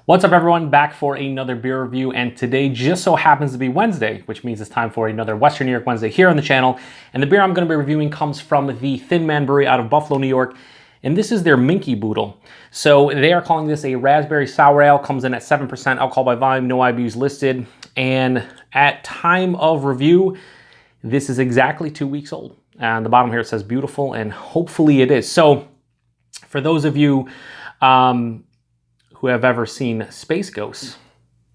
What's up everyone, back for another beer review, and today just so happens to be Wednesday, which means it's time for another Western New York Wednesday here on the channel. And the beer I'm going to be reviewing comes from the Thin Man Brewery out of Buffalo, New York, and this is their Minkey Boodle. So they are calling this a raspberry sour ale, comes in at 7% alcohol by volume, no IBUs listed, and at time of review, this is exactly 2 weeks old. And the bottom here it says beautiful, and hopefully it is. So for those of you who have ever seen Space Ghosts,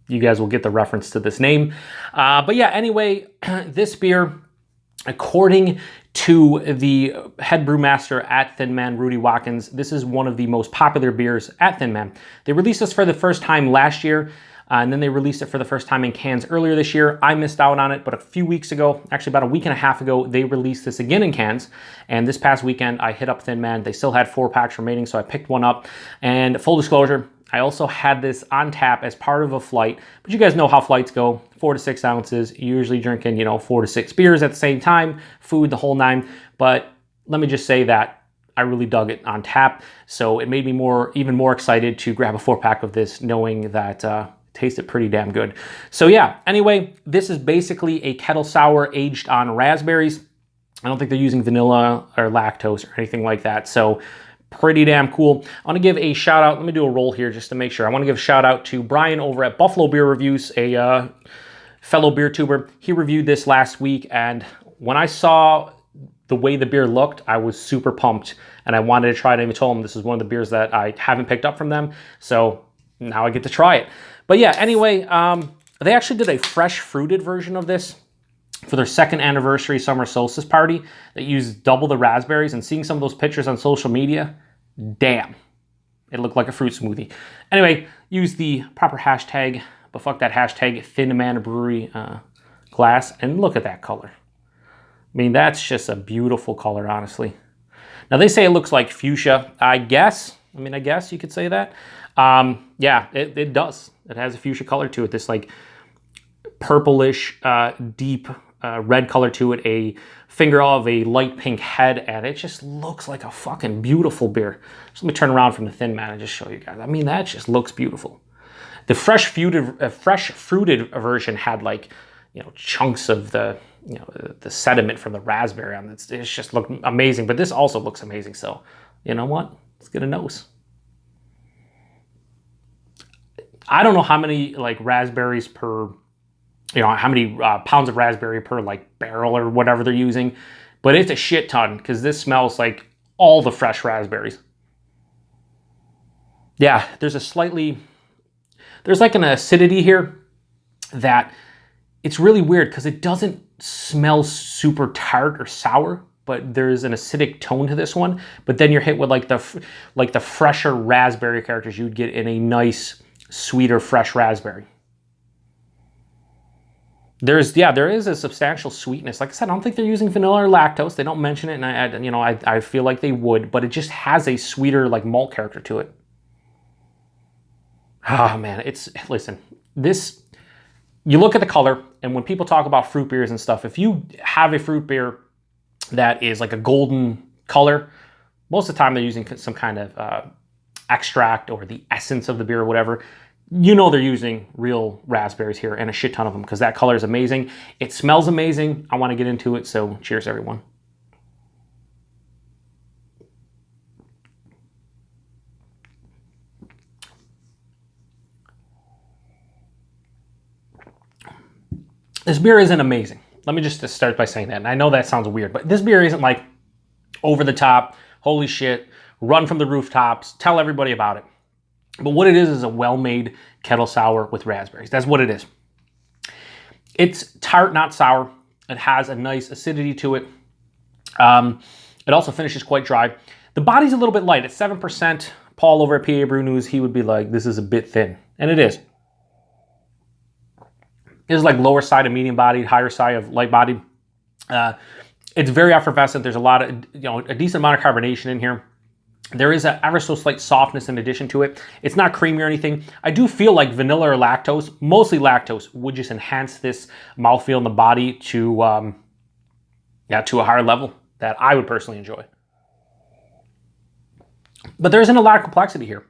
you guys will get the reference to this name. But yeah, anyway, this beer, according to the head brewmaster at Thin Man, Rudy Watkins, this is one of the most popular beers at Thin Man. They released this for the first time last year, and then they released it for the first time in cans earlier this year. I missed out on it, but a few weeks ago, actually about a week and a half ago, they released this again in cans. And this past weekend, I hit up Thin Man. They still had 4 packs remaining, so I picked one up. And full disclosure, I also had this on tap as part of a flight, but you guys know how flights go, 4 to 6 ounces, usually drinking, 4 to 6 beers at the same time, food, the whole nine. But let me just say that I really dug it on tap, so it made me even more excited to grab a 4-pack of this, knowing that it tasted pretty damn good. So yeah, anyway, this is basically a kettle sour aged on raspberries. I don't think they're using vanilla or lactose or anything like that, so pretty damn cool. I want to give a shout out. Let me do a roll here just to make sure. I want to give a shout out to Brian over at Buffalo Beer Reviews, a fellow beer tuber. He reviewed this last week, and when I saw the way the beer looked, I was super pumped, and I wanted to try it. I even told him this is one of the beers that I haven't picked up from them, so now I get to try it. But yeah, anyway, they actually did a fresh fruited version of this for their 2nd anniversary summer solstice party that used double the raspberries, and seeing some of those pictures on social media, damn, it looked like a fruit smoothie. Anyway, use the proper hashtag, but fuck that hashtag, Thin Man Brewery glass, and look at that color. I mean, that's just a beautiful color, honestly. Now, they say it looks like fuchsia. I guess you could say that. Yeah, it does. It has a fuchsia color to it, this like purplish, deep red color to it, a finger of a light pink head, and it just looks like a fucking beautiful beer. So let me turn around from the Thin Man and just show you guys. I mean, that just looks beautiful. The fresh fruited version had like, chunks of the, the sediment from the raspberry on it. It just looked amazing, but this also looks amazing. So, you know what? Let's get a nose. I don't know how many like raspberries per, how many pounds of raspberry per like barrel or whatever they're using, but it's a shit ton because this smells like all the fresh raspberries. Yeah, there's like an acidity here that it's really weird because it doesn't smell super tart or sour, but there's an acidic tone to this one. But then you're hit with like the fresher raspberry characters you'd get in a nice, sweeter, fresh raspberry. There is a substantial sweetness. Like I said, I don't think they're using vanilla or lactose. They don't mention it, and I feel like they would, but it just has a sweeter like malt character to it. Oh man, listen, this, you look at the color, and when people talk about fruit beers and stuff, if you have a fruit beer that is like a golden color, most of the time they're using some kind of extract or the essence of the beer or whatever. They're using real raspberries here, and a shit ton of them, because that color is amazing. It smells amazing. I want to get into it, so cheers everyone. This beer isn't amazing. Let me just start by saying that. And I know that sounds weird, but this beer isn't like over the top, holy shit, run from the rooftops, tell everybody about it. But what it is a well-made kettle sour with raspberries. That's what it is. It's tart, not sour. It has a nice acidity to it. It also finishes quite dry. The body's a little bit light. It's 7%. Paul over at PA Brew News, he would be like, this is a bit thin. And it is. It's like lower side of medium bodied, higher side of light bodied. It's very effervescent. There's a lot of, a decent amount of carbonation in here. There is an ever so slight softness in addition to it. It's not creamy or anything. I do feel like vanilla or lactose, mostly lactose, would just enhance this mouthfeel in the body to a higher level that I would personally enjoy. But there isn't a lot of complexity here.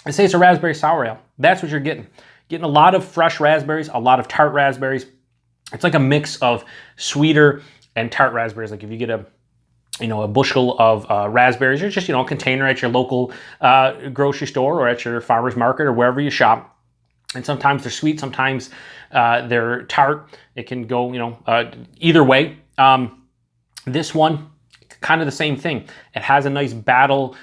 I say it's a raspberry sour ale. That's what you're getting. Getting a lot of fresh raspberries, a lot of tart raspberries. It's like a mix of sweeter and tart raspberries. Like if you get a bushel of raspberries, or just, a container at your local grocery store or at your farmer's market or wherever you shop. And sometimes they're sweet, sometimes they're tart. It can go, either way. This one, kind of the same thing. It has a nice battle.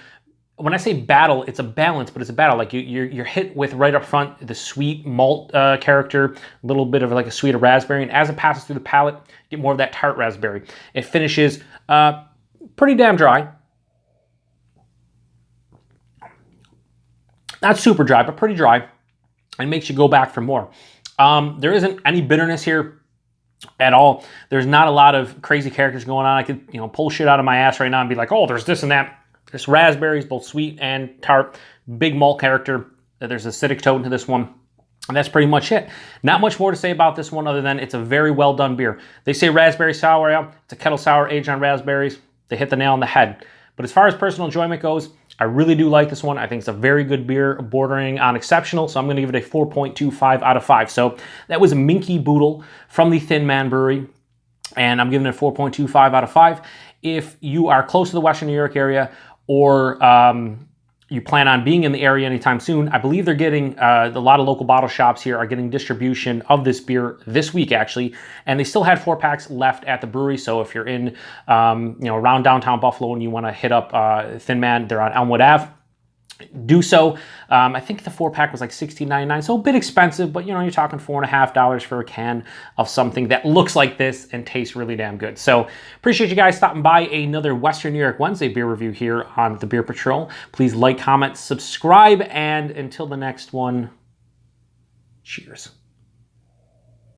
When I say battle, it's a balance, but it's a battle. Like you're hit with right up front the sweet malt character, a little bit of like a sweeter raspberry, and as it passes through the palate, get more of that tart raspberry. It finishes pretty damn dry. Not super dry, but pretty dry, and makes you go back for more. There isn't any bitterness here at all. There's not a lot of crazy characters going on. I could, pull shit out of my ass right now and be like, oh, there's this and that. There's raspberries, both sweet and tart. Big malt character. There's acidic tone to this one. And that's pretty much it. Not much more to say about this one other than it's a very well done beer. They say raspberry sour ale. It's a kettle sour aged on raspberries. They hit the nail on the head. But as far as personal enjoyment goes, I really do like this one. I think it's a very good beer, bordering on exceptional. So I'm going to give it a 4.25 out of 5. So that was Minkey Boodle from the Thin Man Brewery. And I'm giving it a 4.25 out of 5. If you are close to the Western New York area, or you plan on being in the area anytime soon, I believe they're getting, a lot of local bottle shops here are getting distribution of this beer this week, actually. And they still had 4-packs left at the brewery. So if you're in, around downtown Buffalo and you want to hit up Thin Man, they're on Elmwood Ave, do so. I think the 4-pack was like $16.99, so a bit expensive, but you're talking $4.50 for a can of something that looks like this and tastes really damn good. So appreciate you guys stopping by another Western New York Wednesday beer review here on the Beer Patrol. Please like, comment, subscribe, and until the next one, cheers.